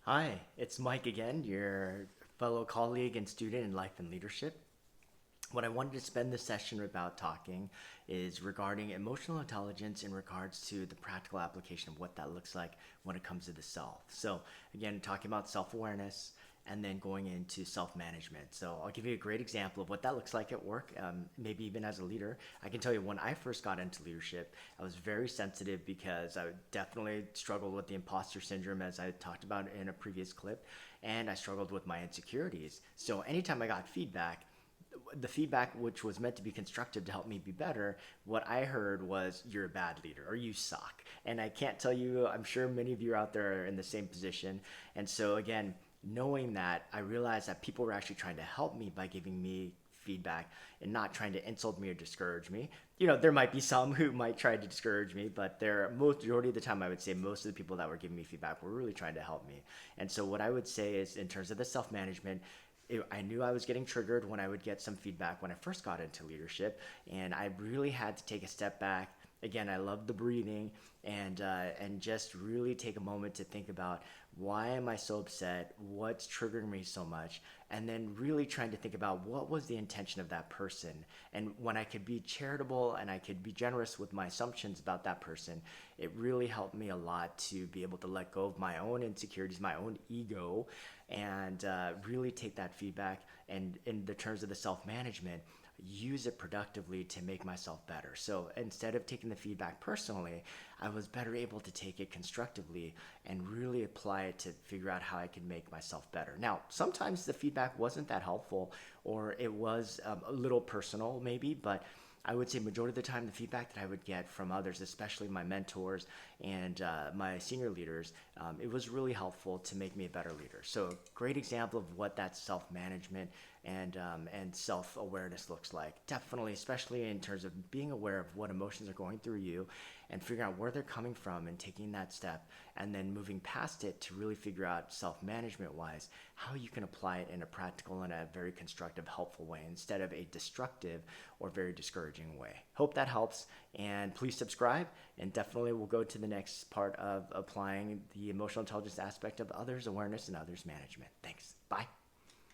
Hi, it's Mike again, your fellow colleague and student in life and leadership. What I wanted to spend this session about talking is regarding emotional intelligence in regards to the practical application of what that looks like when it comes to the self. So, again, talking about self awareness and then going into self management. So, I'll give you a great example of what that looks like at work, maybe even as a leader. I can tell you when I first got into leadership, I was very sensitive because I definitely struggled with the imposter syndrome, as I talked about in a previous clip, and I struggled with my insecurities. So, anytime I got feedback, the feedback which was meant to be constructive to help me be better, what I heard was you're a bad leader or you suck. And I can't tell you, I'm sure many of you out there are in the same position. And so again, knowing that, I realized that people were actually trying to help me by giving me feedback and not trying to insult me or discourage me. There might be some who might try to discourage me, but there majority of the time I would say most of the people that were giving me feedback were really trying to help me. And so what I would say is in terms of the self-management, I knew I was getting triggered when I would get some feedback when I first got into leadership, and I really had to take a step back. Again, I love the breathing and just really take a moment to think about why am I so upset, what's triggering me so much, and then really trying to think about what was the intention of that person. And when I could be charitable and I could be generous with my assumptions about that person, it really helped me a lot to be able to let go of my own insecurities, my own ego, and really take that feedback and in the terms of the self-management, use it productively to make myself better. So instead of taking the feedback personally, I was better able to take it constructively and really apply it to figure out how I could make myself better. Now, sometimes the feedback wasn't that helpful, or it was a little personal maybe, but I would say majority of the time the feedback that I would get from others, especially my mentors and my senior leaders, it was really helpful to make me a better leader. So great example of what that self-management and self-awareness looks like. Definitely, especially in terms of being aware of what emotions are going through you and figuring out where they're coming from and taking that step and then moving past it to really figure out self-management wise how you can apply it in a practical and a very constructive, helpful way instead of a destructive or very discouraging way. Hope that helps, and please subscribe, and definitely we'll go to the next part of applying the emotional intelligence aspect of others awareness and others management. Thanks. Bye.